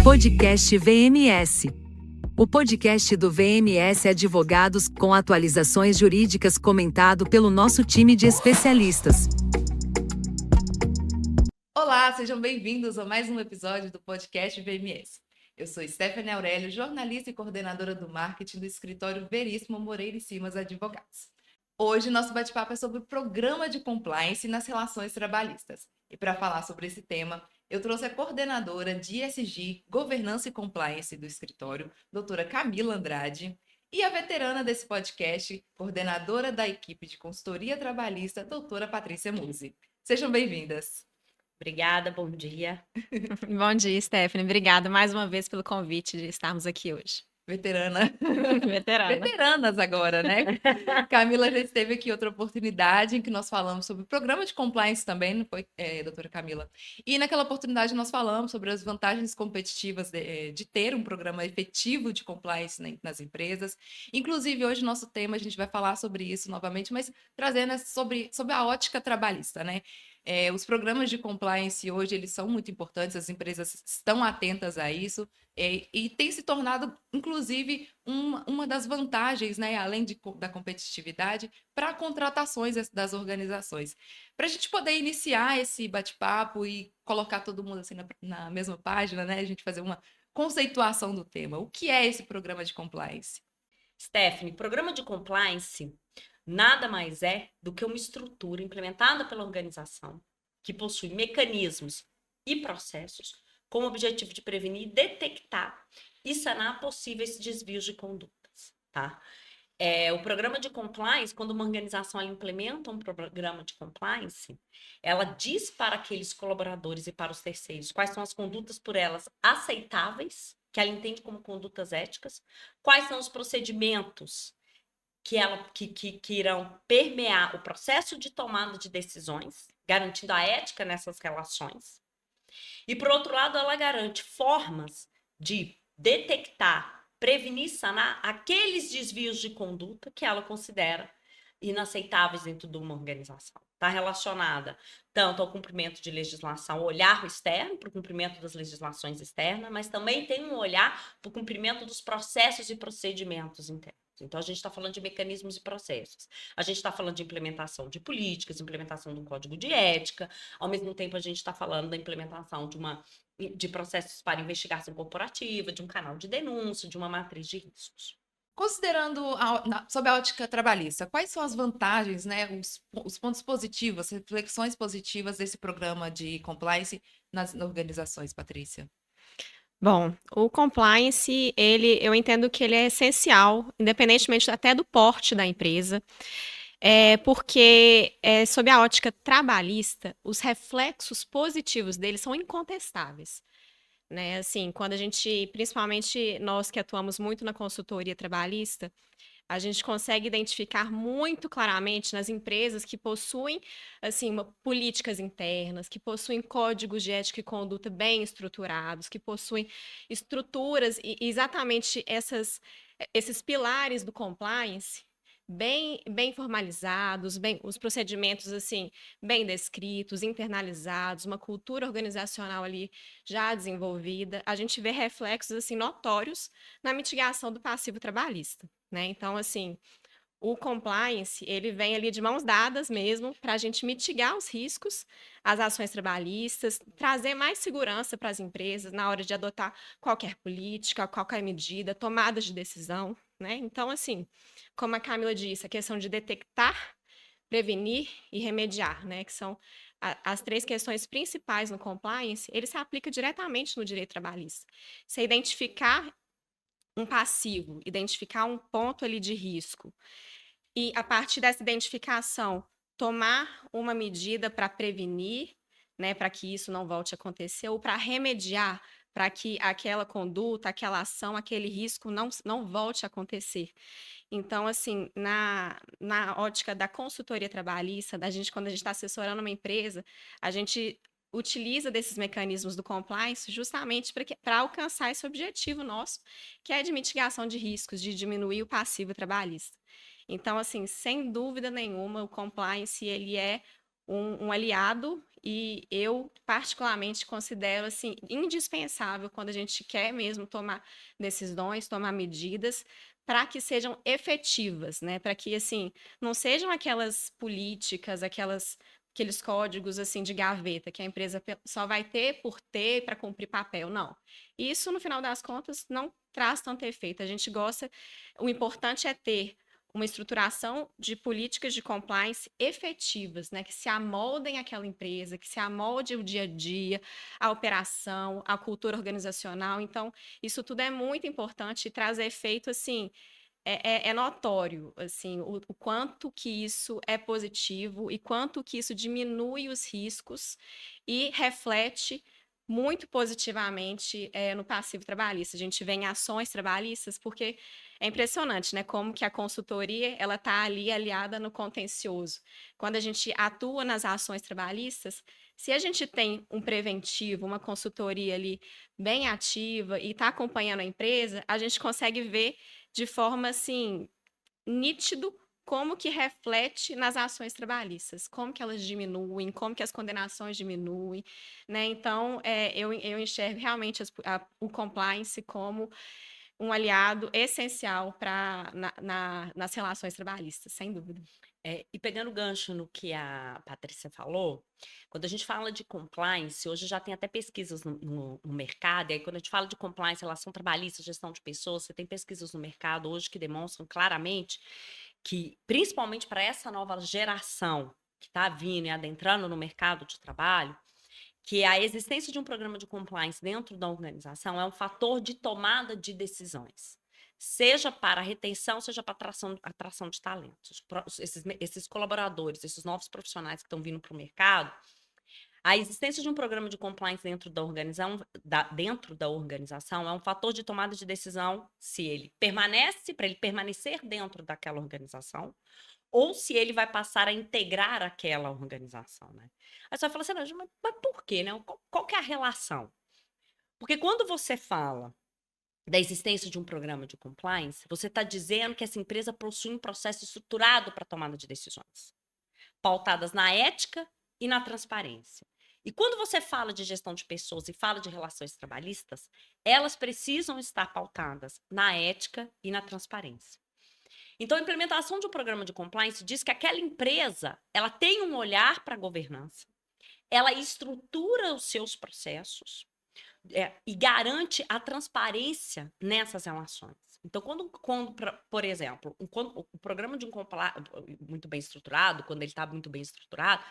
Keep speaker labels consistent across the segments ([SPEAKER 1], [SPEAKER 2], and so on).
[SPEAKER 1] Podcast VMS. O podcast do VMS Advogados, com atualizações jurídicas, comentado pelo nosso time de especialistas.
[SPEAKER 2] Olá, sejam bem-vindos a mais um episódio do podcast VMS. Eu sou Stephanie Aurélio, jornalista e coordenadora do marketing do escritório Veríssimo Moreira e Simas Advogados. Hoje, nosso bate-papo é sobre o programa de compliance nas relações trabalhistas. E para falar sobre esse tema, eu trouxe a coordenadora de ESG, Governança e Compliance do escritório, doutora Camila Andrade, e a veterana desse podcast, coordenadora da equipe de consultoria trabalhista, doutora Patrícia Musi. Sejam bem-vindas.
[SPEAKER 3] Obrigada, bom dia.
[SPEAKER 4] Bom dia, Stephanie. Obrigada mais uma vez pelo convite de estarmos aqui hoje.
[SPEAKER 2] Veterana.
[SPEAKER 4] Veterana.
[SPEAKER 2] Veteranas agora, né? Camila já esteve aqui outra oportunidade em que nós falamos sobre o programa de compliance também, não foi, doutora Camila? E naquela oportunidade nós falamos sobre as vantagens competitivas de ter um programa efetivo de compliance nas empresas. Inclusive, hoje nosso tema, a gente vai falar sobre isso novamente, mas trazendo sobre a ótica trabalhista, né? Os programas de compliance hoje, eles são muito importantes, as empresas estão atentas a isso, e tem se tornado, inclusive, uma das vantagens, né, além da competitividade, para contratações das organizações. Para a gente poder iniciar esse bate-papo e colocar todo mundo assim na mesma página, né, a gente fazer uma conceituação do tema. O que é esse programa de compliance?
[SPEAKER 3] Stephanie, programa de compliance nada mais é do que uma estrutura implementada pela organização que possui mecanismos e processos com o objetivo de prevenir, detectar e sanar possíveis desvios de condutas, tá? O programa de compliance, quando uma organização ela implementa um programa de compliance, ela diz para aqueles colaboradores e para os terceiros quais são as condutas por elas aceitáveis, que ela entende como condutas éticas, quais são os procedimentos que irão permear o processo de tomada de decisões, garantindo a ética nessas relações. E, por outro lado, ela garante formas de detectar, prevenir e sanar aqueles desvios de conduta que ela considera inaceitáveis dentro de uma organização. Está relacionada tanto ao cumprimento de legislação, olhar externo para o cumprimento das legislações externas, mas também tem um olhar para o cumprimento dos processos e procedimentos internos. Então, a gente está falando de mecanismos e processos. A gente está falando de implementação de políticas, implementação de um código de ética. Ao mesmo tempo, a gente está falando da implementação de processos para investigação corporativa, de um canal de denúncia, de uma matriz de riscos.
[SPEAKER 2] Considerando sob a ótica trabalhista, quais são as vantagens, né, os pontos positivos, as reflexões positivas desse programa de compliance nas organizações, Patrícia?
[SPEAKER 4] Bom, o compliance, eu entendo que ele é essencial, independentemente até do porte da empresa, porque, sob a ótica trabalhista, os reflexos positivos dele são incontestáveis, né? Assim, quando a gente, principalmente nós que atuamos muito na consultoria trabalhista, a gente consegue identificar muito claramente nas empresas que possuem, assim, políticas internas, que possuem códigos de ética e conduta bem estruturados, que possuem estruturas e exatamente esses pilares do compliance bem formalizados, os procedimentos assim bem descritos, internalizados, uma cultura organizacional ali já desenvolvida. A gente vê reflexos assim notórios na mitigação do passivo trabalhista, né? Então, assim, o compliance, ele vem ali de mãos dadas mesmo para a gente mitigar os riscos, as ações trabalhistas, trazer mais segurança para as empresas na hora de adotar qualquer política, qualquer medida, tomadas de decisão, né? Então, assim, como a Camila disse, a questão de detectar, prevenir e remediar, né? Que são as três questões principais no compliance, ele se aplica diretamente no direito trabalhista. Você identificar um passivo, identificar um ponto ali de risco e, a partir dessa identificação, tomar uma medida para prevenir, né, para que isso não volte a acontecer, ou para remediar, para que aquela conduta, aquela ação, aquele risco não volte a acontecer. Então, assim, na ótica da consultoria trabalhista, quando a gente está assessorando uma empresa, a gente utiliza desses mecanismos do compliance justamente para alcançar esse objetivo nosso, que é de mitigação de riscos, de diminuir o passivo trabalhista. Então, assim, sem dúvida nenhuma, o compliance ele é um aliado e eu particularmente considero assim indispensável quando a gente quer mesmo tomar decisões, tomar medidas para que sejam efetivas, né? Para que assim não sejam aquelas políticas, aqueles códigos assim de gaveta que a empresa só vai ter por ter para cumprir papel, não. Isso no final das contas não traz tanto efeito. A gente gosta, o importante é ter uma estruturação de políticas de compliance efetivas, né, que se amoldem àquela empresa, que se amolde o dia a dia, a operação, a cultura organizacional. Então, isso tudo é muito importante e traz efeito, assim, é notório, assim, o quanto que isso é positivo e quanto que isso diminui os riscos e reflete muito positivamente no passivo trabalhista. A gente vê em ações trabalhistas, porque é impressionante, né? Como que a consultoria ela está ali aliada no contencioso. Quando a gente atua nas ações trabalhistas, se a gente tem um preventivo, uma consultoria ali bem ativa e está acompanhando a empresa, a gente consegue ver de forma assim nítido como que reflete nas ações trabalhistas, como que elas diminuem, como que as condenações diminuem, né? Então, eu enxergo realmente o compliance como um aliado essencial nas relações trabalhistas, sem dúvida.
[SPEAKER 3] E pegando o gancho no que a Patrícia falou, quando a gente fala de compliance, hoje já tem até pesquisas no mercado, e aí quando a gente fala de compliance, relação trabalhista, gestão de pessoas, você tem pesquisas no mercado hoje que demonstram claramente que, principalmente para essa nova geração que está vindo e adentrando no mercado de trabalho, que a existência de um programa de compliance dentro da organização é um fator de tomada de decisões. Seja para retenção, seja para atração de talentos. Esses colaboradores, esses novos profissionais que estão vindo para o mercado, a existência de um programa de compliance dentro da organização é um fator de tomada de decisão se ele permanece, para ele permanecer dentro daquela organização, ou se ele vai passar a integrar aquela organização, né? Aí você vai falar assim, mas por quê, né? Qual que é a relação? Porque quando você fala da existência de um programa de compliance, você está dizendo que essa empresa possui um processo estruturado para tomada de decisões, pautadas na ética e na transparência. E quando você fala de gestão de pessoas e fala de relações trabalhistas, elas precisam estar pautadas na ética e na transparência. Então, a implementação de um programa de compliance diz que aquela empresa, ela tem um olhar para a governança, ela estrutura os seus processos, e garante a transparência nessas relações. Então, por exemplo, quando o programa de um compliance muito bem estruturado, quando ele está muito bem estruturado,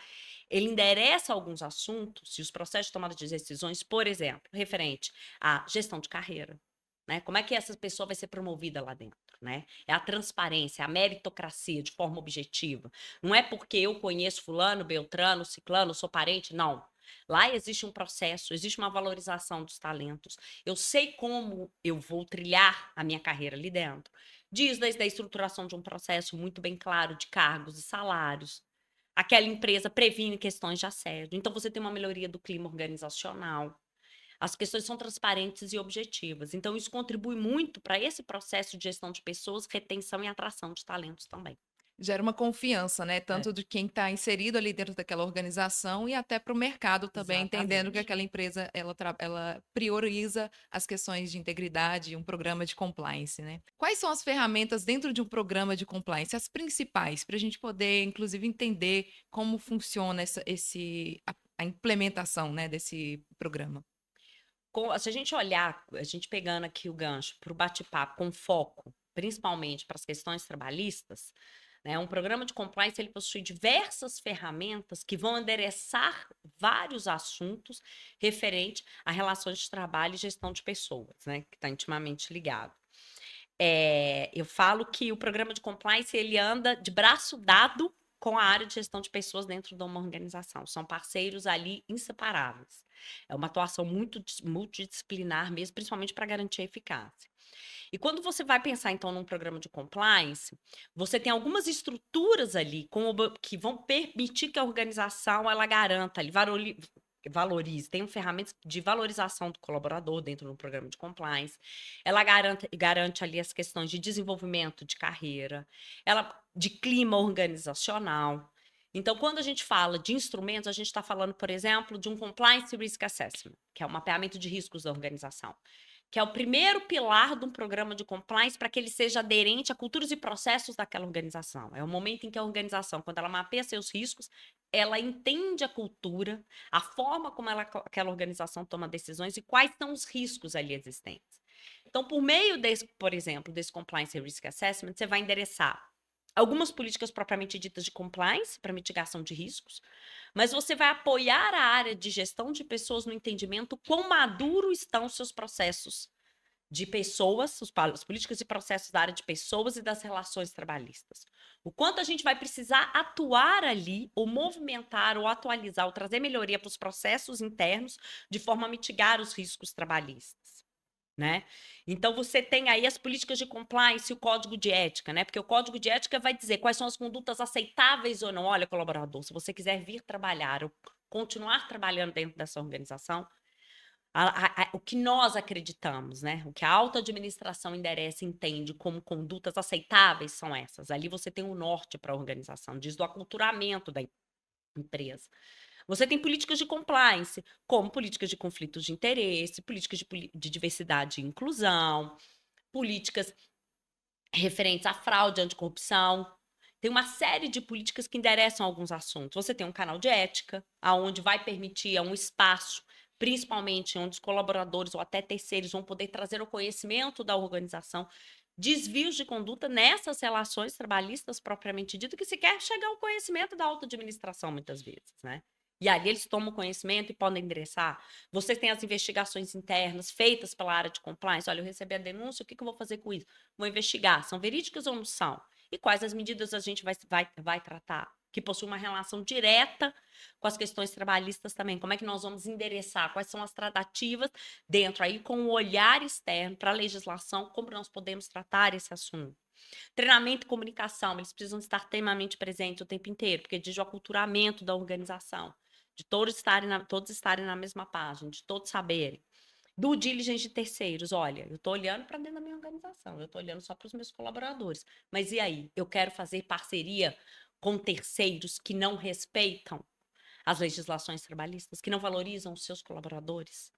[SPEAKER 3] ele endereça alguns assuntos e os processos de tomada de decisões, por exemplo, referente à gestão de carreira, né? Como é que essa pessoa vai ser promovida lá dentro, né? É a transparência, a meritocracia de forma objetiva. Não é porque eu conheço fulano, beltrano, ciclano, sou parente, não. Lá existe um processo, existe uma valorização dos talentos. Eu sei como eu vou trilhar a minha carreira ali dentro. Diz desde a estruturação de um processo muito bem claro de cargos e salários. Aquela empresa previne questões de assédio. Então, você tem uma melhoria do clima organizacional. As questões são transparentes e objetivas. Então, isso contribui muito para esse processo de gestão de pessoas, retenção e atração de talentos também.
[SPEAKER 2] Gera uma confiança, né? Tanto de quem está inserido ali dentro daquela organização e até para o mercado também, entendendo que aquela empresa ela prioriza as questões de integridade e um programa de compliance, né? Quais são as ferramentas dentro de um programa de compliance, as principais, para a gente poder, inclusive, entender como funciona a implementação, né, desse programa?
[SPEAKER 3] Se a gente olhar, a gente pegando aqui o gancho para o bate-papo com foco, principalmente para as questões trabalhistas, né, um programa de compliance ele possui diversas ferramentas que vão endereçar vários assuntos referente a relações de trabalho e gestão de pessoas, né, que está intimamente ligado. Eu falo que o programa de compliance ele anda de braço dado com a área de gestão de pessoas dentro de uma organização. São parceiros ali inseparáveis. É uma atuação muito multidisciplinar mesmo, principalmente para garantir a eficácia. E quando você vai pensar, então, num programa de compliance, você tem algumas estruturas ali que vão permitir que a organização ela garanta ali, valorize, tem ferramentas de valorização do colaborador dentro do programa de compliance, ela garante ali as questões de desenvolvimento de carreira, de clima organizacional. Então, quando a gente fala de instrumentos, a gente está falando, por exemplo, de um Compliance Risk Assessment, que é um mapeamento de riscos da organização, que é o primeiro pilar de um programa de compliance para que ele seja aderente a culturas e processos daquela organização. É o momento em que a organização, quando ela mapeia seus riscos, ela entende a cultura, a forma como aquela organização toma decisões e quais são os riscos ali existentes. Então, por meio desse, por exemplo, desse Compliance Risk Assessment, você vai endereçar algumas políticas propriamente ditas de compliance para mitigação de riscos, mas você vai apoiar a área de gestão de pessoas no entendimento quão maduros estão os seus processos de pessoas, as políticas e processos da área de pessoas e das relações trabalhistas. O quanto a gente vai precisar atuar ali, ou movimentar, ou atualizar, ou trazer melhoria para os processos internos, de forma a mitigar os riscos trabalhistas. Né? Então, você tem aí as políticas de compliance e o código de ética, né? Porque o código de ética vai dizer quais são as condutas aceitáveis ou não. Olha, colaborador, se você quiser vir trabalhar ou continuar trabalhando dentro dessa organização, o que nós acreditamos, né? O que a alta administração endereça e entende como condutas aceitáveis são essas. Ali você tem um norte para a organização, diz do aculturamento da empresa. Você tem políticas de compliance, como políticas de conflitos de interesse, políticas de diversidade e inclusão, políticas referentes à fraude, anticorrupção. Tem uma série de políticas que endereçam alguns assuntos. Você tem um canal de ética, aonde vai permitir um espaço, principalmente onde os colaboradores ou até terceiros vão poder trazer o conhecimento da organização, desvios de conduta nessas relações trabalhistas propriamente dito, que se quer chegar ao conhecimento da alta administração muitas vezes, né? E ali eles tomam conhecimento e podem endereçar. Vocês têm as investigações internas feitas pela área de compliance. Olha, eu recebi a denúncia, o que eu vou fazer com isso? Vou investigar. São verídicas ou não são? E quais as medidas a gente vai tratar? Que possui uma relação direta com as questões trabalhistas também. Como é que nós vamos endereçar? Quais são as tratativas dentro aí com o olhar externo para a legislação? Como nós podemos tratar esse assunto? Treinamento e comunicação, eles precisam estar temamente presentes o tempo inteiro, porque diz o aculturamento da organização, de todos estarem na mesma página, de todos saberem. Due diligence de terceiros, olha, eu estou olhando para dentro da minha organização, eu estou olhando só para os meus colaboradores, mas e aí? Eu quero fazer parceria com terceiros que não respeitam as legislações trabalhistas, que não valorizam os seus colaboradores,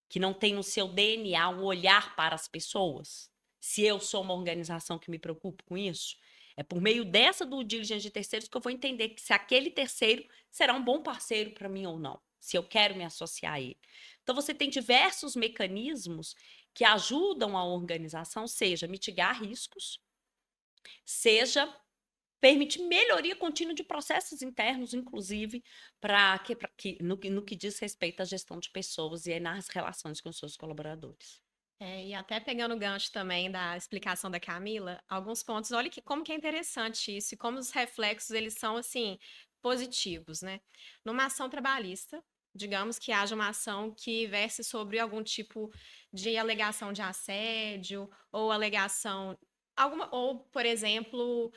[SPEAKER 3] que não têm no seu DNA um olhar para as pessoas. Se eu sou uma organização que me preocupo com isso, é por meio dessa due diligence de terceiros que eu vou entender que se aquele terceiro será um bom parceiro para mim ou não, se eu quero me associar a ele. Então, você tem diversos mecanismos que ajudam a organização, seja mitigar riscos, seja permitir melhoria contínua de processos internos, inclusive, no que diz respeito à gestão de pessoas e nas relações com os seus colaboradores.
[SPEAKER 4] E até pegando o gancho também da explicação da Camila, alguns pontos, olha como que é interessante isso e como os reflexos, eles são, assim, positivos, né? Numa ação trabalhista, digamos que haja uma ação que verse sobre algum tipo de alegação de assédio ou alegação, ou, por exemplo,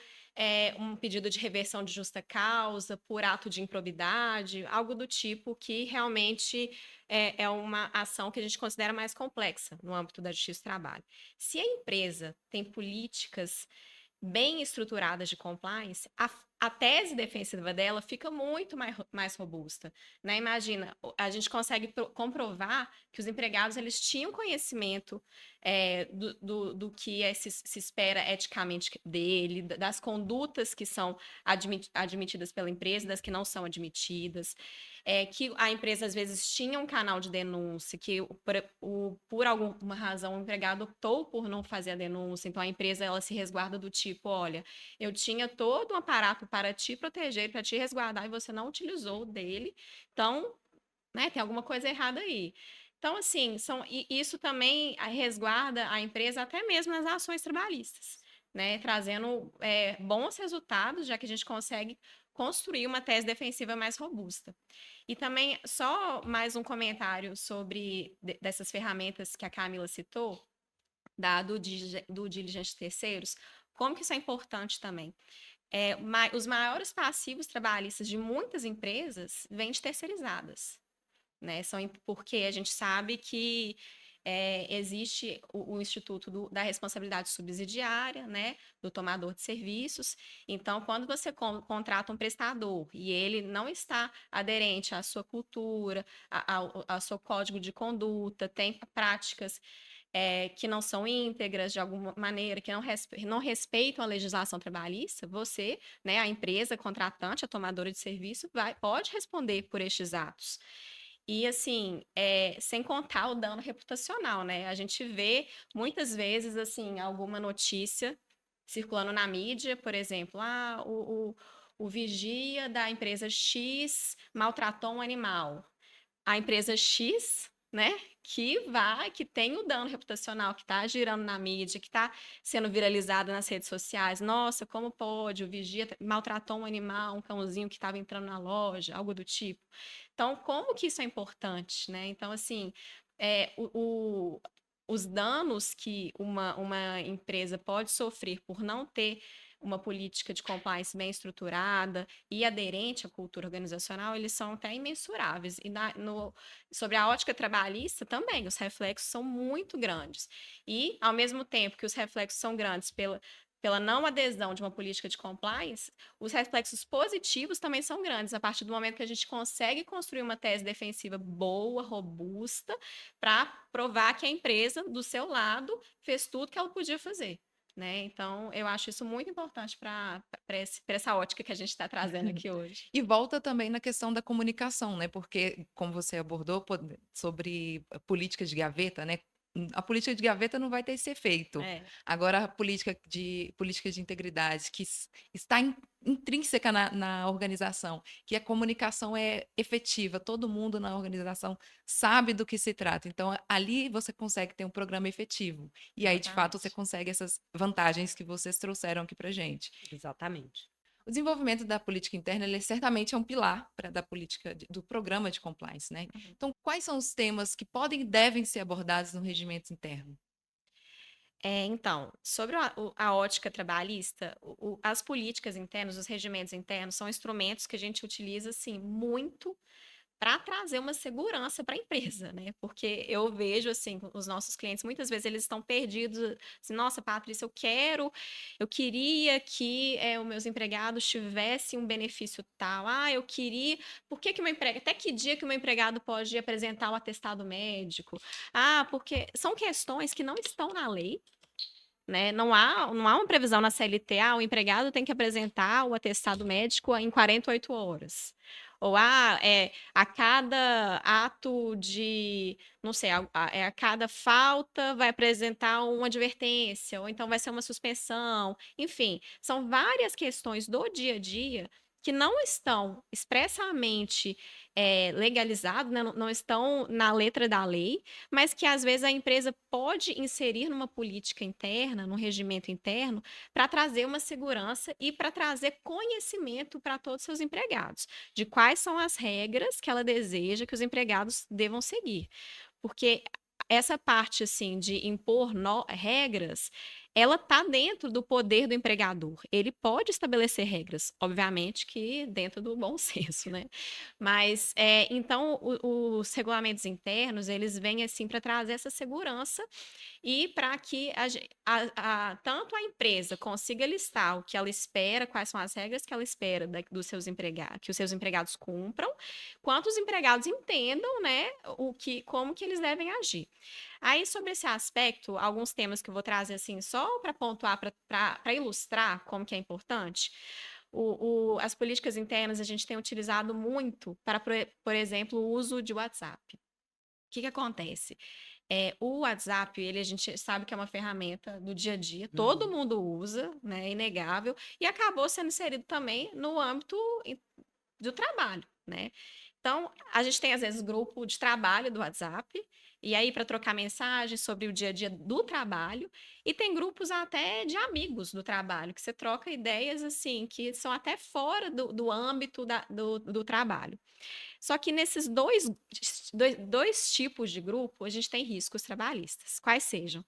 [SPEAKER 4] um pedido de reversão de justa causa por ato de improbidade, algo do tipo que realmente é uma ação que a gente considera mais complexa no âmbito da Justiça do Trabalho. Se a empresa tem políticas bem estruturadas de compliance, a tese defensiva dela fica muito mais robusta, né? Imagina, a gente consegue comprovar que os empregados eles tinham conhecimento do que se espera eticamente dele, das condutas que são admitidas pela empresa, das que não são admitidas, que a empresa às vezes tinha um canal de denúncia, que por alguma razão o empregado optou por não fazer a denúncia, então a empresa ela se resguarda do tipo, olha, eu tinha todo um aparato para te proteger, para te resguardar, e você não utilizou o dele, então, né, tem alguma coisa errada aí. Então, assim, isso também resguarda a empresa até mesmo nas ações trabalhistas, né, trazendo bons resultados, já que a gente consegue construir uma tese defensiva mais robusta. E também, só mais um comentário sobre dessas ferramentas que a Camila citou, do diligence de terceiros, como que isso é importante também. Os maiores passivos trabalhistas de muitas empresas vêm de terceirizadas, né? Porque a gente sabe que existe o Instituto da Responsabilidade Subsidiária, né, do tomador de serviços. Então, quando você contrata um prestador e ele não está aderente à sua cultura, ao seu código de conduta, tem práticas que não são íntegras de alguma maneira, que não respeitam a legislação trabalhista, você, né, a empresa contratante, a tomadora de serviço, pode responder por estes atos. E assim, sem contar o dano reputacional, né? A gente vê muitas vezes assim alguma notícia circulando na mídia, por exemplo, o vigia da empresa X maltratou um animal. A empresa X, né, que tem o dano reputacional, que está girando na mídia, que está sendo viralizada nas redes sociais. Nossa, como pode? O vigia maltratou um animal, um cãozinho que estava entrando na loja, algo do tipo. Então, como que isso é importante, né? Então, assim, os danos que uma empresa pode sofrer por não ter uma política de compliance bem estruturada e aderente à cultura organizacional, eles são até imensuráveis. E sobre a ótica trabalhista também, os reflexos são muito grandes. E, ao mesmo tempo que os reflexos são grandes pela não adesão de uma política de compliance, os reflexos positivos também são grandes, a partir do momento que a gente consegue construir uma tese defensiva boa, robusta, para provar que a empresa, do seu lado, fez tudo que ela podia fazer. Né? Então, eu acho isso muito importante para essa ótica que a gente está trazendo aqui hoje.
[SPEAKER 2] E volta também na questão da comunicação, né? Porque, como você abordou sobre políticas de gaveta, né? A política de gaveta não vai ter esse efeito. Agora, a política de integridade, que está intrínseca na organização, que a comunicação é efetiva, todo mundo na organização sabe do que se trata. Então, ali você consegue ter um programa efetivo. E aí, de fato, você consegue essas vantagens que vocês trouxeram aqui para gente.
[SPEAKER 3] Exatamente.
[SPEAKER 2] O desenvolvimento da política interna, ele certamente é um pilar da política do programa de compliance, né? Então, quais são os temas que podem e devem ser abordados no regimento interno?
[SPEAKER 4] Então, sobre a ótica trabalhista, as políticas internas, os regimentos internos são instrumentos que a gente utiliza, assim, muito para trazer uma segurança para a empresa, né? Porque eu vejo, assim, os nossos clientes, muitas vezes eles estão perdidos, assim, nossa, Patrícia, eu queria que os meus empregados tivessem um benefício tal, eu queria, até que dia que o meu empregado pode apresentar o atestado médico? Porque são questões que não estão na lei, né? Não há uma previsão na CLT, o empregado tem que apresentar o atestado médico em 48 horas. Ou a cada ato de, não sei, a cada falta vai apresentar uma advertência, ou então vai ser uma suspensão. Enfim, são várias questões do dia a dia que não estão expressamente legalizados, né? Não estão na letra da lei, mas que às vezes a empresa pode inserir numa política interna, num regimento interno, para trazer uma segurança e para trazer conhecimento para todos os seus empregados, de quais são as regras que ela deseja que os empregados devam seguir. Porque essa parte, assim, de impor regras, ela está dentro do poder do empregador. Ele pode estabelecer regras, obviamente que dentro do bom senso, né? Mas, então, os regulamentos internos, eles vêm, assim, para trazer essa segurança e para que tanto a empresa consiga listar o que ela espera, quais são as regras que ela espera dos seus empregados, que os seus empregados cumpram, quanto os empregados entendam, né, como que eles devem agir. Aí, sobre esse aspecto, alguns temas que eu vou trazer, assim, só para pontuar, para ilustrar como que é importante. As políticas internas a gente tem utilizado muito para, por exemplo, o uso de WhatsApp. O que acontece? O WhatsApp, a gente sabe que é uma ferramenta do dia a dia, todo mundo usa, né, é inegável, e acabou sendo inserido também no âmbito do trabalho, né? Então, a gente tem, às vezes, grupo de trabalho do WhatsApp, e aí para trocar mensagens sobre o dia a dia do trabalho, e tem grupos até de amigos do trabalho, que você troca ideias, assim, que são até fora do âmbito do trabalho. Só que nesses dois tipos de grupo, a gente tem riscos trabalhistas, quais sejam.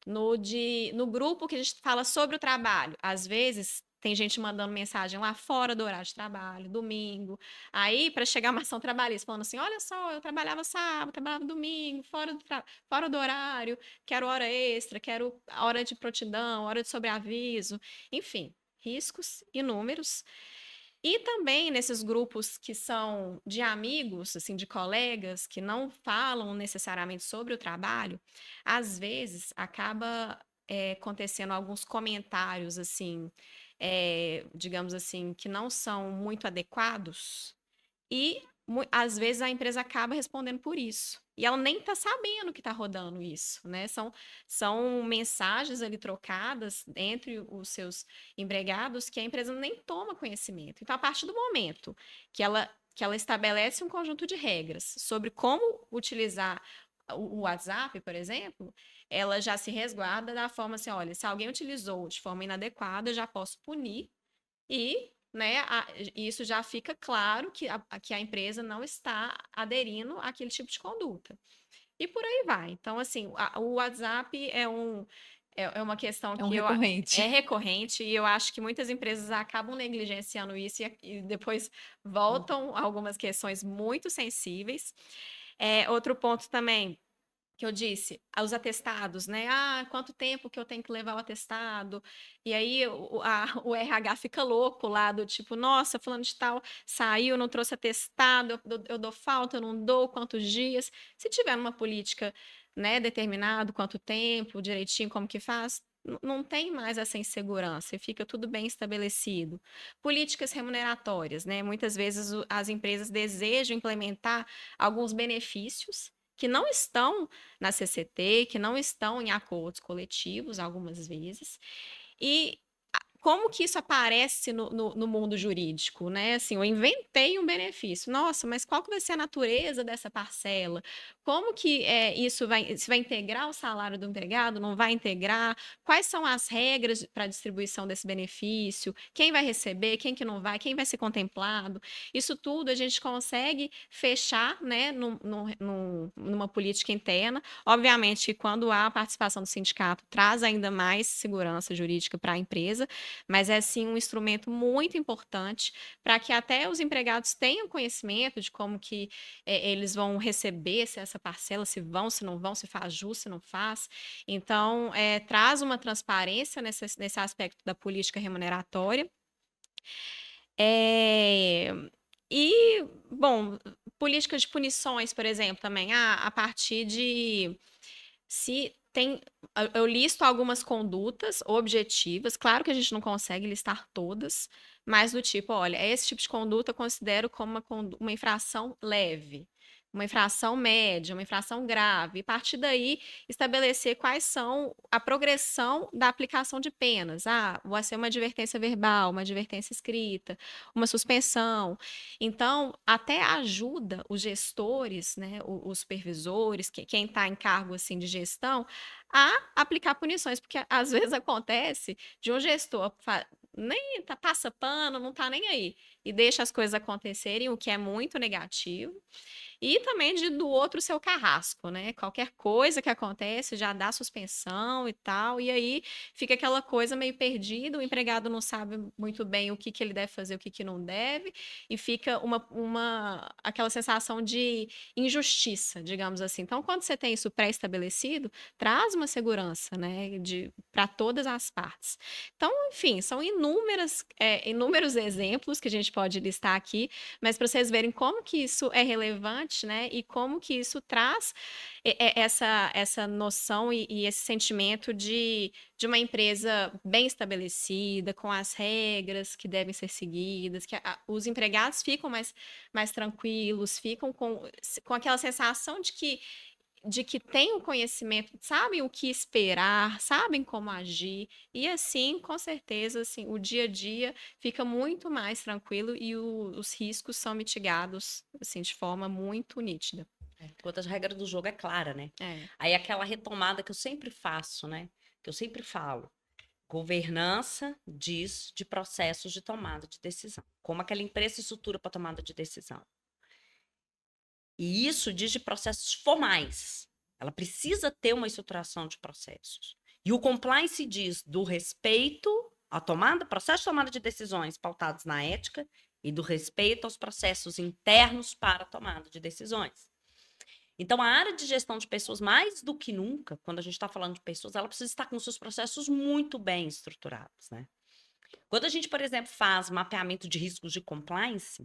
[SPEAKER 4] No grupo que a gente fala sobre o trabalho, às vezes tem gente mandando mensagem lá fora do horário de trabalho, domingo. Aí, para chegar uma ação trabalhista, falando assim: olha só, eu trabalhava sábado, trabalhava domingo, fora do horário, quero hora extra, quero hora de prontidão, hora de sobreaviso, enfim, riscos inúmeros. E também nesses grupos que são de amigos, assim, de colegas, que não falam necessariamente sobre o trabalho, às vezes acaba acontecendo alguns comentários, assim, digamos assim, que não são muito adequados, e às vezes a empresa acaba respondendo por isso. E ela nem está sabendo que está rodando isso, né? São mensagens ali trocadas entre os seus empregados que a empresa nem toma conhecimento. Então, a partir do momento que ela estabelece um conjunto de regras sobre como utilizar o WhatsApp, por exemplo, ela já se resguarda da forma assim: olha, se alguém utilizou de forma inadequada, eu já posso punir e, né, isso já fica claro que a empresa não está aderindo àquele tipo de conduta. E por aí vai. Então, assim, o WhatsApp é uma questão
[SPEAKER 2] É um
[SPEAKER 4] que
[SPEAKER 2] recorrente.
[SPEAKER 4] é recorrente e eu acho que muitas empresas acabam negligenciando isso e depois voltam a algumas questões muito sensíveis. Outro ponto também que eu disse, os atestados, né? Ah, quanto tempo que eu tenho que levar o atestado? E aí o RH fica louco lá, do tipo, nossa, fulano de tal saiu, não trouxe atestado, eu dou falta, eu não dou, quantos dias? Se tiver uma política, né, determinado, quanto tempo, direitinho, como que faz, não tem mais essa insegurança, e fica tudo bem estabelecido. Políticas remuneratórias, né? Muitas vezes as empresas desejam implementar alguns benefícios que não estão na CCT, que não estão em acordos coletivos, algumas vezes. E como que isso aparece no mundo jurídico, né? Assim, eu inventei um benefício. Nossa, mas qual que vai ser a natureza dessa parcela? Como que isso se vai integrar o salário do empregado? Não vai integrar? Quais são as regras para a distribuição desse benefício? Quem vai receber? Quem que não vai? Quem vai ser contemplado? Isso tudo a gente consegue fechar, né, numa política interna. Obviamente que quando há a participação do sindicato, traz ainda mais segurança jurídica para a empresa, mas é sim um instrumento muito importante para que até os empregados tenham conhecimento de como que eles vão receber essa parcela, se vão, se não vão, se faz jus, se não faz. Então, traz uma transparência nesse aspecto da política remuneratória. É, E, bom, políticas de punições, por exemplo, também, a partir de se tem. Eu listo algumas condutas objetivas, claro que a gente não consegue listar todas, mas do tipo, olha, esse tipo de conduta eu considero como uma infração leve, uma infração média, uma infração grave, e a partir daí estabelecer quais são a progressão da aplicação de penas. Ah, vai ser uma advertência verbal, uma advertência escrita, uma suspensão. Então, até ajuda os gestores, né, os supervisores, quem está em cargo assim de gestão, a aplicar punições, porque às vezes acontece de um gestor nem passa pano, não está nem aí, e deixa as coisas acontecerem, o que é muito negativo. E também do outro seu carrasco, né? Qualquer coisa que acontece já dá suspensão e tal, e aí fica aquela coisa meio perdida, o empregado não sabe muito bem o que ele deve fazer, o que não deve, e fica aquela sensação de injustiça, digamos assim. Então, quando você tem isso pré-estabelecido, traz uma segurança, né, para todas as partes. Então, enfim, são inúmeros exemplos que a gente pode listar aqui, mas para vocês verem como que isso é relevante, né? E como que isso traz essa noção e esse sentimento de uma empresa bem estabelecida, com as regras que devem ser seguidas, que os empregados ficam mais tranquilos, ficam com aquela sensação de que têm o conhecimento, sabem o que esperar, sabem como agir, e assim, com certeza, assim, o dia a dia fica muito mais tranquilo e os riscos são mitigados, assim, de forma muito nítida.
[SPEAKER 3] Enquanto a regra do jogo é clara, né?
[SPEAKER 4] É.
[SPEAKER 3] Aí aquela retomada que eu sempre faço, né? Que eu sempre falo. Governança diz de processos de tomada de decisão. Como aquela empresa se estrutura para tomada de decisão. E isso diz de processos formais. Ela precisa ter uma estruturação de processos. E o compliance diz do respeito processo de tomada de decisões pautados na ética e do respeito aos processos internos para a tomada de decisões. Então, a área de gestão de pessoas, mais do que nunca, quando a gente está falando de pessoas, ela precisa estar com seus processos muito bem estruturados, né? Quando a gente, por exemplo, faz mapeamento de riscos de compliance,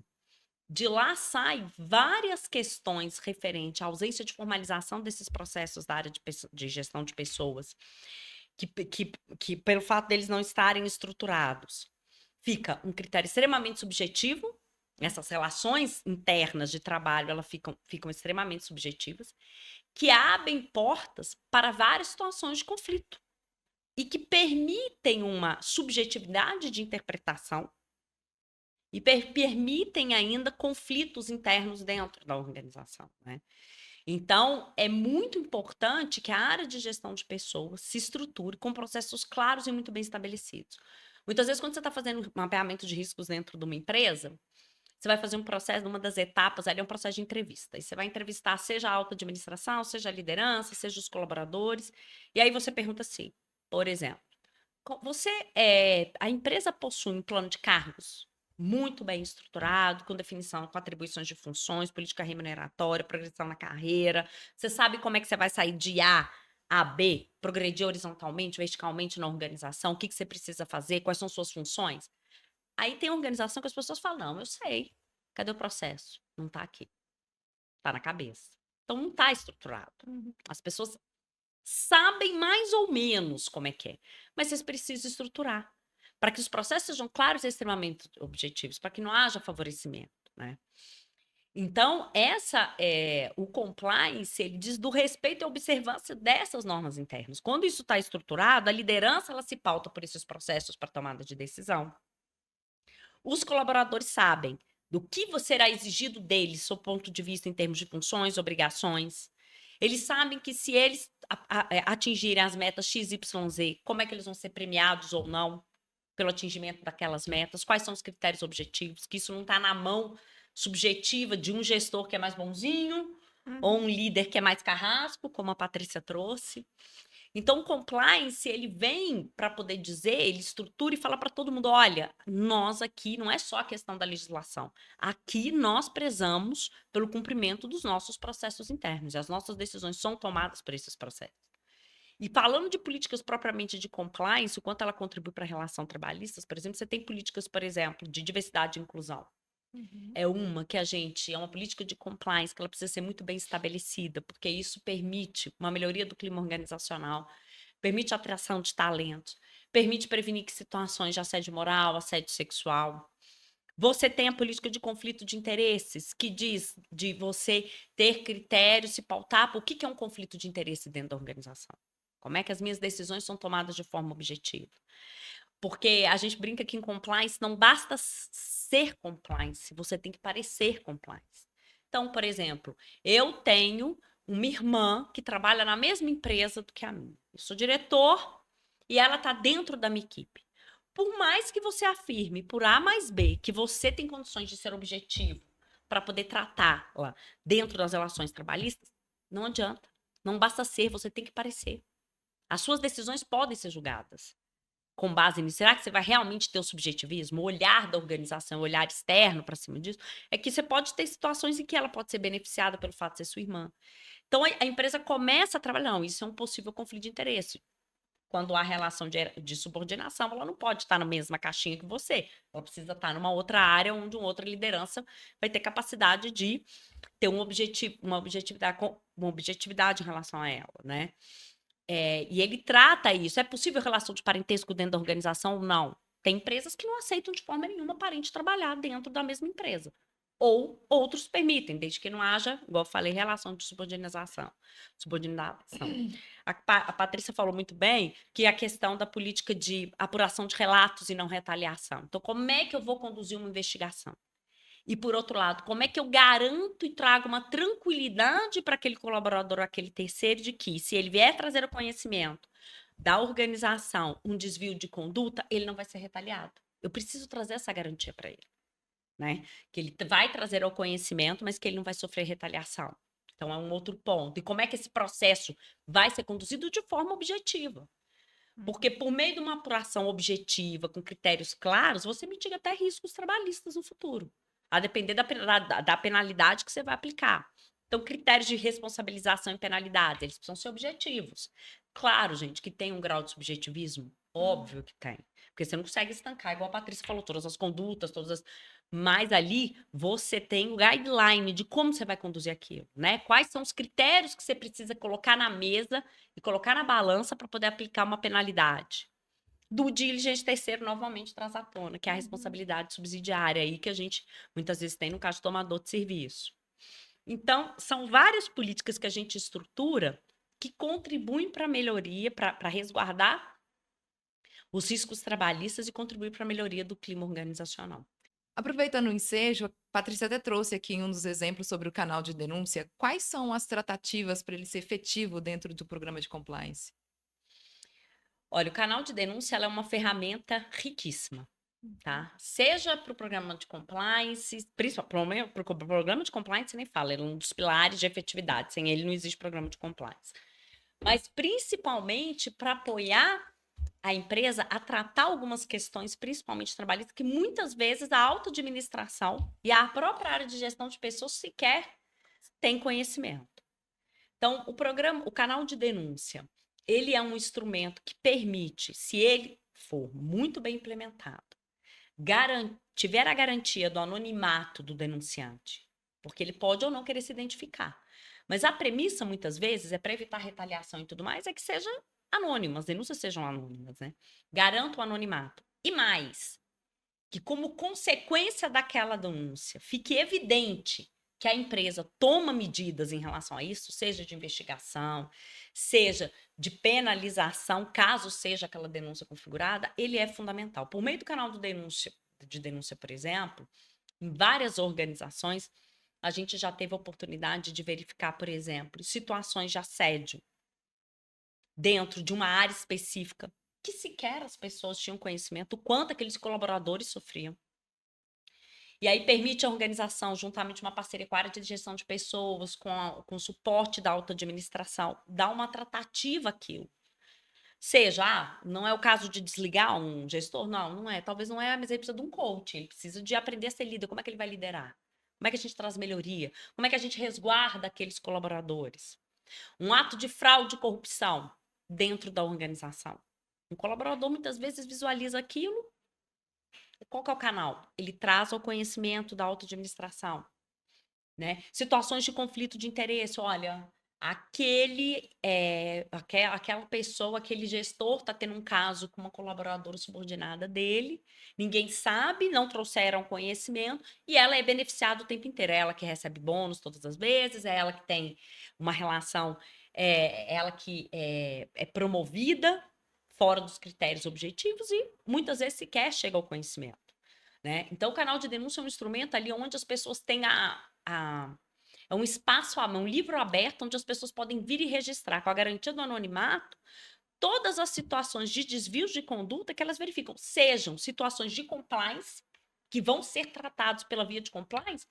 [SPEAKER 3] de lá saem várias questões referentes à ausência de formalização desses processos da área de gestão de pessoas, que pelo fato deles não estarem estruturados, fica um critério extremamente subjetivo. Essas relações internas de trabalho, elas ficam extremamente subjetivas, que abrem portas para várias situações de conflito e que permitem uma subjetividade de interpretação e permitem ainda conflitos internos dentro da organização, né? Então, é muito importante que a área de gestão de pessoas se estruture com processos claros e muito bem estabelecidos. Muitas vezes, quando você está fazendo mapeamento de riscos dentro de uma empresa, você vai fazer um processo, uma das etapas ali é um processo de entrevista. E você vai entrevistar seja a alta administração, seja a liderança, seja os colaboradores. E aí você pergunta assim, por exemplo, a empresa possui um plano de cargos muito bem estruturado, com definição, com atribuições de funções, política remuneratória, progressão na carreira. Você sabe como é que você vai sair de A a B, progredir horizontalmente, verticalmente na organização, o que você precisa fazer, quais são suas funções? Aí tem organização que as pessoas falam, não, eu sei. Cadê o processo? Não está aqui. Está na cabeça. Então, não está estruturado. As pessoas sabem mais ou menos como é que é, mas vocês precisam estruturar para que os processos sejam claros e extremamente objetivos, para que não haja favorecimento, né? Então, o compliance, ele diz do respeito e observância dessas normas internas. Quando isso está estruturado, a liderança ela se pauta por esses processos para tomada de decisão. Os colaboradores sabem do que será exigido deles, do ponto de vista em termos de funções, obrigações. Eles sabem que se eles atingirem as metas XYZ, como é que eles vão ser premiados ou não pelo atingimento daquelas metas, quais são os critérios objetivos, que isso não está na mão subjetiva de um gestor que é mais bonzinho, ou um líder que é mais carrasco, como a Patrícia trouxe. Então, o compliance, ele vem para poder dizer, ele estrutura e fala para todo mundo, olha, nós aqui não é só a questão da legislação, aqui nós prezamos pelo cumprimento dos nossos processos internos, e as nossas decisões são tomadas por esses processos. E falando de políticas propriamente de compliance, o quanto ela contribui para a relação trabalhista, por exemplo, você tem políticas, por exemplo, de diversidade e inclusão. É uma política de compliance que ela precisa ser muito bem estabelecida, porque isso permite uma melhoria do clima organizacional, permite a atração de talentos, permite prevenir que situações de assédio moral, assédio sexual. Você tem a política de conflito de interesses, que diz de você ter critérios, se pautar por que é um conflito de interesse dentro da organização. Como é que as minhas decisões são tomadas de forma objetiva. Porque a gente brinca que em compliance não basta ser compliance, você tem que parecer compliance. Então, por exemplo, eu tenho uma irmã que trabalha na mesma empresa do que a minha. Eu sou diretor e ela está dentro da minha equipe. Por mais que você afirme, por A mais B, que você tem condições de ser objetivo para poder tratá-la dentro das relações trabalhistas, não adianta. Não basta ser, você tem que parecer. As suas decisões podem ser julgadas com base nisso. Será que você vai realmente ter o subjetivismo? O olhar da organização, o olhar externo para cima disso, é que você pode ter situações em que ela pode ser beneficiada pelo fato de ser sua irmã. Então, a empresa começa a trabalhar, não, isso é um possível conflito de interesse. Quando há relação de subordinação, ela não pode estar na mesma caixinha que você. Ela precisa estar numa outra área onde uma outra liderança vai ter capacidade de ter uma objetividade em relação a ela, né? E ele trata isso. É possível relação de parentesco dentro da organização ou não? Tem empresas que não aceitam de forma nenhuma parente trabalhar dentro da mesma empresa. Ou outros permitem, desde que não haja, igual eu falei, relação de subordinação. A Patrícia falou muito bem que a questão da política de apuração de relatos e não retaliação. Então, como é que eu vou conduzir uma investigação? E, por outro lado, como é que eu garanto e trago uma tranquilidade para aquele colaborador, aquele terceiro, de que, se ele vier trazer o conhecimento da organização, um desvio de conduta, ele não vai ser retaliado. Eu preciso trazer essa garantia para ele, né? Que ele vai trazer o conhecimento, mas que ele não vai sofrer retaliação. Então, é um outro ponto. E como é que esse processo vai ser conduzido de forma objetiva? Porque por meio de uma apuração objetiva, com critérios claros, você mitiga até riscos trabalhistas no futuro, a depender da penalidade que você vai aplicar. Então, critérios de responsabilização e penalidade, eles precisam ser objetivos. Claro, gente, que tem um grau de subjetivismo, óbvio que tem. Porque você não consegue estancar, igual a Patrícia falou, todas as condutas, todas as... Mas ali você tem o guideline de como você vai conduzir aquilo, né? Quais são os critérios que você precisa colocar na mesa e colocar na balança para poder aplicar uma penalidade. Do diligente terceiro, novamente, traz à tona, que é a responsabilidade subsidiária aí que a gente muitas vezes tem no caso do tomador de serviço. Então, são várias políticas que a gente estrutura que contribuem para a melhoria, para resguardar os riscos trabalhistas e contribuir para a melhoria do clima organizacional.
[SPEAKER 2] Aproveitando o ensejo, a Patrícia até trouxe aqui um dos exemplos sobre o canal de denúncia. Quais são as tratativas para ele ser efetivo dentro do programa de compliance?
[SPEAKER 3] Olha, o canal de denúncia ela é uma ferramenta riquíssima, tá? Seja para o programa de compliance, principalmente para o programa de compliance, nem fala, ele é um dos pilares de efetividade. Sem ele não existe programa de compliance. Mas principalmente para apoiar a empresa a tratar algumas questões, principalmente trabalhistas, que muitas vezes a auto-administração e a própria área de gestão de pessoas sequer tem conhecimento. Então, o canal de denúncia, ele é um instrumento que permite, se ele for muito bem implementado, tiver a garantia do anonimato do denunciante, porque ele pode ou não querer se identificar. Mas a premissa, muitas vezes, é para evitar retaliação e tudo mais, é que seja anônimo, as denúncias sejam anônimas, né? Garanta o anonimato. E mais, que como consequência daquela denúncia, fique evidente que a empresa toma medidas em relação a isso, seja de investigação, seja de penalização, caso seja aquela denúncia configurada, ele é fundamental. Por meio do canal de denúncia, por exemplo, em várias organizações, a gente já teve a oportunidade de verificar, por exemplo, situações de assédio dentro de uma área específica, que sequer as pessoas tinham conhecimento, o quanto aqueles colaboradores sofriam. E aí permite a organização, juntamente uma parceria com a área de gestão de pessoas, com o suporte da auto-administração, dar uma tratativa àquilo. Seja, não é o caso de desligar um gestor? Não é. Talvez não é, mas ele precisa de um coach, ele precisa de aprender a ser líder. Como é que ele vai liderar? Como é que a gente traz melhoria? Como é que a gente resguarda aqueles colaboradores? Um ato de fraude e corrupção dentro da organização. Um colaborador muitas vezes visualiza aquilo. Qual que é o canal? Ele traz ao conhecimento da auto-administração, né? Situações de conflito de interesse, olha, aquela pessoa, aquele gestor está tendo um caso com uma colaboradora subordinada dele, ninguém sabe, não trouxeram conhecimento, e ela é beneficiada o tempo inteiro. É ela que recebe bônus todas as vezes, é ela que tem uma relação, ela que é promovida fora dos critérios objetivos e muitas vezes sequer chega ao conhecimento, né? Então, o canal de denúncia é um instrumento ali onde as pessoas têm é um espaço, um livro aberto onde as pessoas podem vir e registrar com a garantia do anonimato todas as situações de desvios de conduta que elas verificam, sejam situações de compliance, que vão ser tratados pela via de compliance,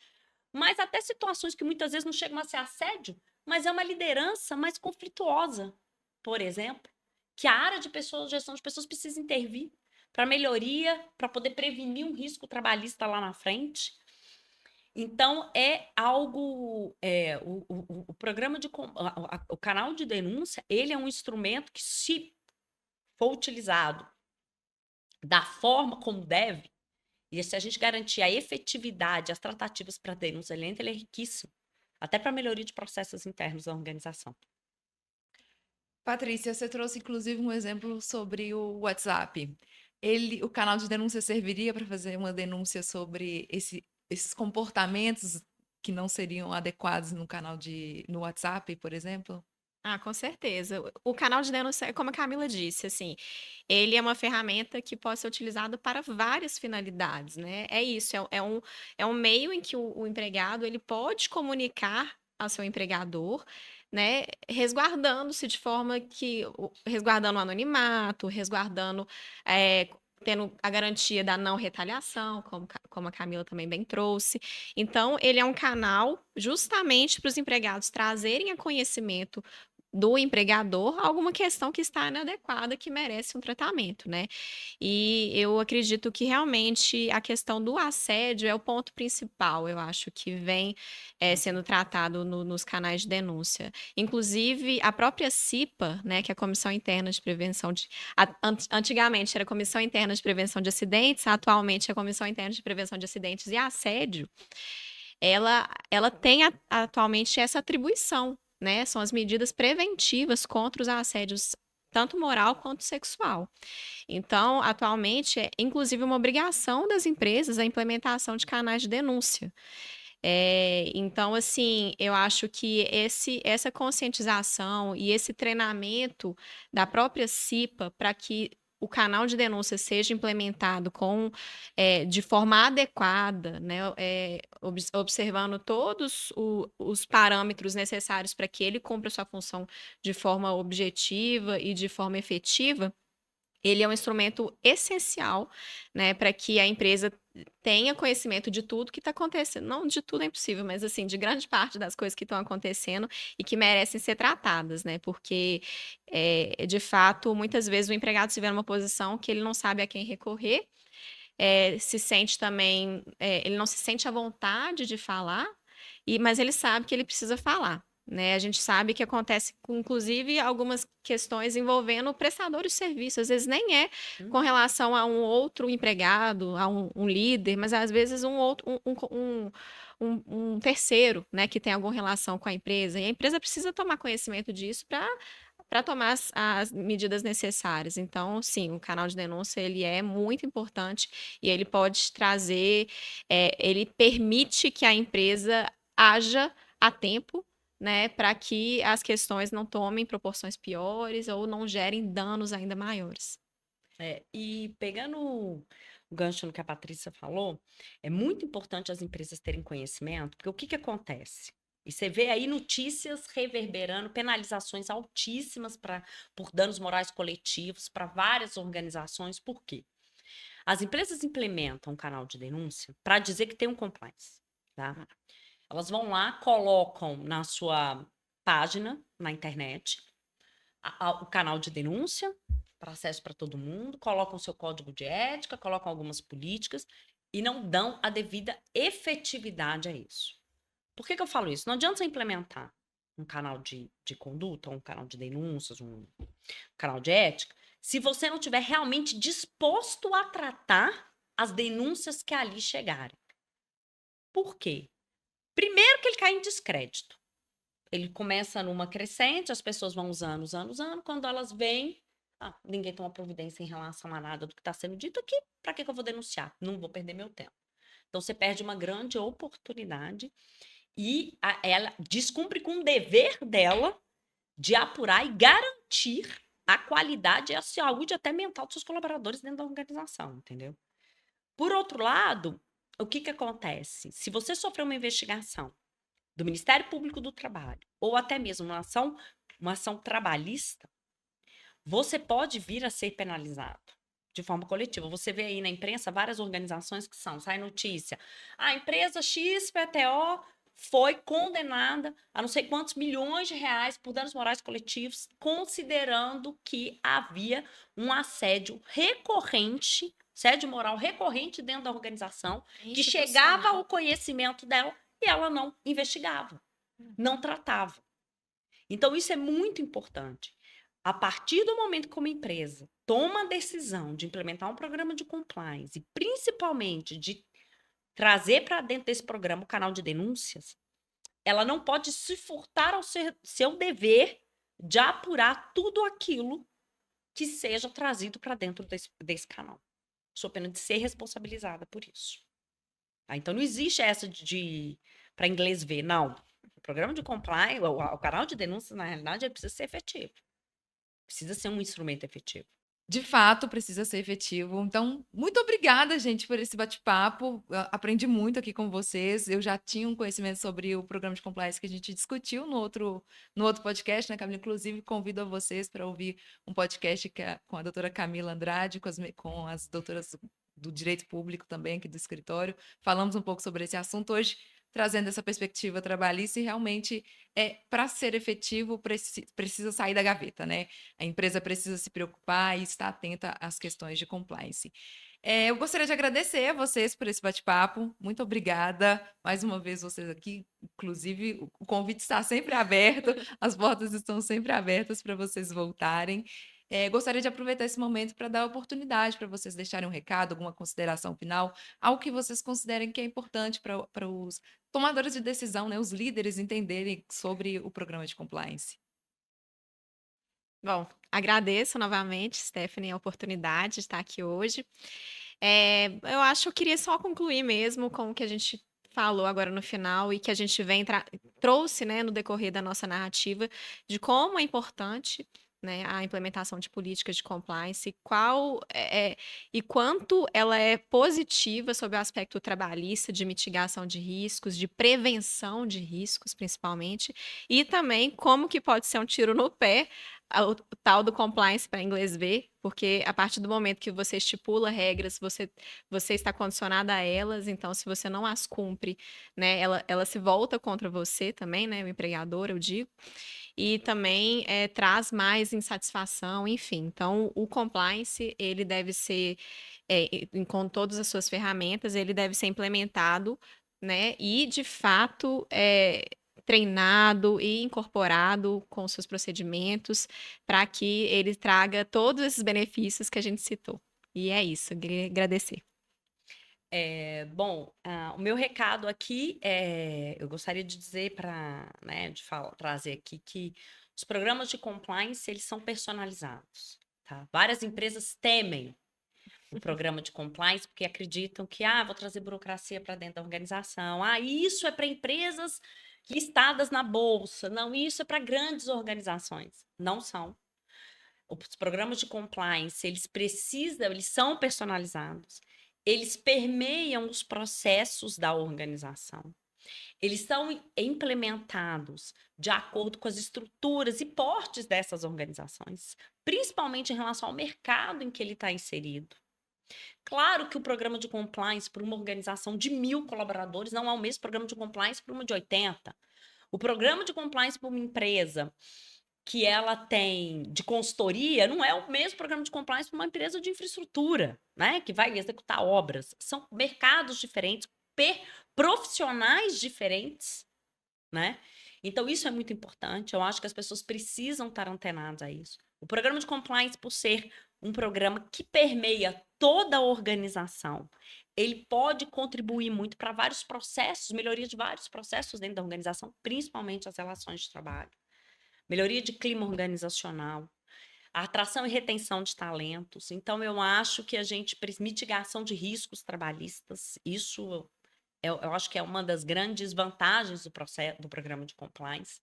[SPEAKER 3] mas até situações que muitas vezes não chegam a ser assédio, mas é uma liderança mais conflituosa, por exemplo, que a área de gestão de pessoas precisa intervir para melhoria, para poder prevenir um risco trabalhista lá na frente. Então, é algo, o programa o canal de denúncia, ele é um instrumento que, se for utilizado da forma como deve, e se a gente garantir a efetividade, as tratativas para denúncia lenta, ele é riquíssimo, até para melhoria de processos internos da organização.
[SPEAKER 2] Patrícia, você trouxe inclusive um exemplo sobre o WhatsApp. O canal de denúncia serviria para fazer uma denúncia sobre esses comportamentos que não seriam adequados no WhatsApp, por exemplo?
[SPEAKER 4] Ah, com certeza. O canal de denúncia, como a Camila disse, assim, ele é uma ferramenta que pode ser utilizada para várias finalidades, né? É isso, é um meio em que o empregado ele pode comunicar ao seu empregador, né? Resguardando-se de forma que, resguardando o anonimato, resguardando, tendo a garantia da não retaliação, como a Camila também bem trouxe. Então, ele é um canal justamente para os empregados trazerem a conhecimento do empregador alguma questão que está inadequada, que merece um tratamento, né? E eu acredito que realmente a questão do assédio é o ponto principal, eu acho, que vem sendo tratado nos canais de denúncia. Inclusive, a própria CIPA, né, que é a Comissão Interna de Prevenção de... Antigamente era a Comissão Interna de Prevenção de Acidentes, atualmente é a Comissão Interna de Prevenção de Acidentes e Assédio, ela tem atualmente essa atribuição, né? São as medidas preventivas contra os assédios, tanto moral quanto sexual. Então, atualmente, é inclusive uma obrigação das empresas a implementação de canais de denúncia. Então, assim, eu acho que essa conscientização e esse treinamento da própria CIPA para que o canal de denúncia seja implementado de forma adequada, né, observando todos os parâmetros necessários para que ele cumpra sua função de forma objetiva e de forma efetiva, ele é um instrumento essencial, né, para que a empresa tenha conhecimento de tudo que está acontecendo. Não de tudo é impossível, mas assim, de grande parte das coisas que estão acontecendo e que merecem ser tratadas, né? Porque, de fato, muitas vezes o empregado se vê numa posição que ele não sabe a quem recorrer, se sente também, ele não se sente à vontade de falar, mas ele sabe que ele precisa falar. Né? A gente sabe que acontece, inclusive, algumas questões envolvendo o prestador de serviço. Às vezes nem é com relação a um outro empregado, a um líder, mas às vezes um terceiro, né, que tem alguma relação com a empresa. E a empresa precisa tomar conhecimento disso para tomar as medidas necessárias. Então, sim, o canal de denúncia ele é muito importante e ele pode trazer, ele permite que a empresa haja a tempo, né, para que as questões não tomem proporções piores ou não gerem danos ainda maiores.
[SPEAKER 3] E pegando o gancho no que a Patrícia falou, é muito importante as empresas terem conhecimento, porque o que acontece? E você vê aí notícias reverberando, penalizações altíssimas por danos morais coletivos para várias organizações. Por quê? As empresas implementam um canal de denúncia para dizer que tem um compliance, tá? Elas vão lá, colocam na sua página, na internet, o canal de denúncia, para acesso para todo mundo, colocam seu código de ética, colocam algumas políticas e não dão a devida efetividade a isso. Por que eu falo isso? Não adianta você implementar um canal de conduta, um canal de denúncias, um canal de ética, se você não estiver realmente disposto a tratar as denúncias que ali chegarem. Por quê? Primeiro que ele cai em descrédito. Ele começa numa crescente, as pessoas vão usando. Quando elas veem, ninguém toma providência em relação a nada do que está sendo dito aqui, para que eu vou denunciar? Não vou perder meu tempo. Então, você perde uma grande oportunidade e ela descumpre com o dever dela de apurar e garantir a qualidade e a saúde até mental dos seus colaboradores dentro da organização, entendeu? Por outro lado, o que acontece? Se você sofreu uma investigação do Ministério Público do Trabalho, ou até mesmo uma ação trabalhista, você pode vir a ser penalizado de forma coletiva. Você vê aí na imprensa várias organizações que sai notícia. A empresa XPTO foi condenada a não sei quantos milhões de reais por danos morais coletivos, considerando que havia um assédio recorrente, assédio moral recorrente dentro da organização, que chegava ao conhecimento dela e ela não investigava, não tratava. Então, isso é muito importante. A partir do momento que uma empresa toma a decisão de implementar um programa de compliance e principalmente de trazer para dentro desse programa o canal de denúncias, ela não pode se furtar ao seu dever de apurar tudo aquilo que seja trazido para dentro desse canal. Sou pena de ser responsabilizada por isso. Então, não existe essa para inglês ver, não. O programa de compliance, o canal de denúncias, na realidade, ele precisa ser efetivo. Precisa ser um instrumento efetivo.
[SPEAKER 2] De fato, precisa ser efetivo. Então, muito obrigada, gente, por esse bate-papo. Aprendi muito aqui com vocês. Eu já tinha um conhecimento sobre o programa de compliance que a gente discutiu no outro podcast, né, Camila? Inclusive, convido a vocês para ouvir um podcast com a doutora Camila Andrade, com as doutoras do Direito Público também aqui do escritório. Falamos um pouco sobre esse assunto hoje. trazendo essa perspectiva trabalhista e realmente, para ser efetivo, precisa sair da gaveta, né? A empresa precisa se preocupar e estar atenta às questões de compliance. Eu gostaria de agradecer a vocês por esse bate-papo. Muito obrigada. Mais uma vez, vocês aqui. Inclusive, o convite está sempre aberto, as portas estão sempre abertas para vocês voltarem. Gostaria de aproveitar esse momento para dar a oportunidade para vocês deixarem um recado, alguma consideração final, algo que vocês considerem que é importante para os tomadores de decisão, né, os líderes entenderem sobre o programa de compliance.
[SPEAKER 4] Bom, agradeço novamente, Stephanie, a oportunidade de estar aqui hoje. Eu acho que eu queria só concluir mesmo com o que a gente falou agora no final e que a gente trouxe, né, no decorrer da nossa narrativa de como é importante, né, a implementação de políticas de compliance, e quanto ela é positiva sob o aspecto trabalhista, de mitigação de riscos, de prevenção de riscos, principalmente, e também como que pode ser um tiro no pé o tal do compliance para inglês ver, porque a partir do momento que você estipula regras, você está condicionada a elas, então se você não as cumpre, né, ela se volta contra você também, né, o empregador, eu digo, e também traz mais insatisfação, enfim. Então, o compliance, ele deve ser, com todas as suas ferramentas, ele deve ser implementado, né, e de fato treinado e incorporado com seus procedimentos para que ele traga todos esses benefícios que a gente citou. E é isso, eu queria agradecer.
[SPEAKER 3] Bom, o meu recado aqui eu gostaria de dizer trazer aqui que os programas de compliance, eles são personalizados, tá? Várias empresas temem o programa de compliance porque acreditam que, vou trazer burocracia para dentro da organização. Isso é para empresas listadas na bolsa. Não, isso é para grandes organizações. Não são. Os programas de compliance, eles são personalizados. Eles permeiam os processos da organização. Eles são implementados de acordo com as estruturas e portes dessas organizações, principalmente em relação ao mercado em que ele está inserido. Claro que o programa de compliance para uma organização de 1.000 colaboradores não é o mesmo programa de compliance para uma de 80. O programa de compliance para uma empresa que ela tem de consultoria não é o mesmo programa de compliance para uma empresa de infraestrutura, né? Que vai executar obras. São mercados diferentes, profissionais diferentes, né? Então, isso é muito importante. Eu acho que as pessoas precisam estar antenadas a isso. O programa de compliance, por ser um programa que permeia toda a organização, ele pode contribuir muito para vários processos, melhoria de vários processos dentro da organização, principalmente as relações de trabalho, melhoria de clima organizacional, a atração e retenção de talentos. Então, eu acho que mitigação de riscos trabalhistas, isso eu acho que é uma das grandes vantagens do programa de compliance.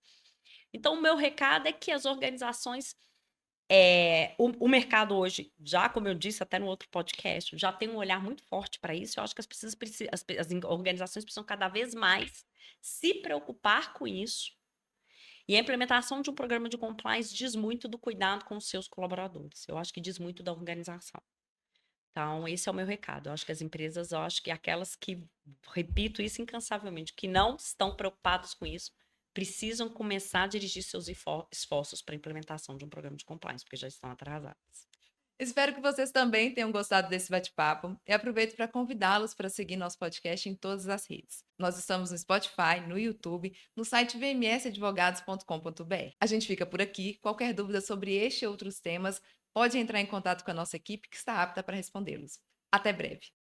[SPEAKER 3] Então, o meu recado é que as organizações, o mercado hoje, já como eu disse até no outro podcast, já tem um olhar muito forte para isso. Eu acho que as organizações precisam cada vez mais se preocupar com isso. E a implementação de um programa de compliance diz muito do cuidado com os seus colaboradores. Eu acho que diz muito da organização. Então, esse é o meu recado. Eu acho que as empresas, aquelas que, repito isso incansavelmente, que não estão preocupadas com isso, precisam começar a dirigir seus esforços para a implementação de um programa de compliance, porque já estão atrasadas.
[SPEAKER 2] Espero que vocês também tenham gostado desse bate-papo e aproveito para convidá-los para seguir nosso podcast em todas as redes. Nós estamos no Spotify, no YouTube, no site vmsadvogados.com.br. A gente fica por aqui. Qualquer dúvida sobre este e outros temas, pode entrar em contato com a nossa equipe que está apta para respondê-los. Até breve!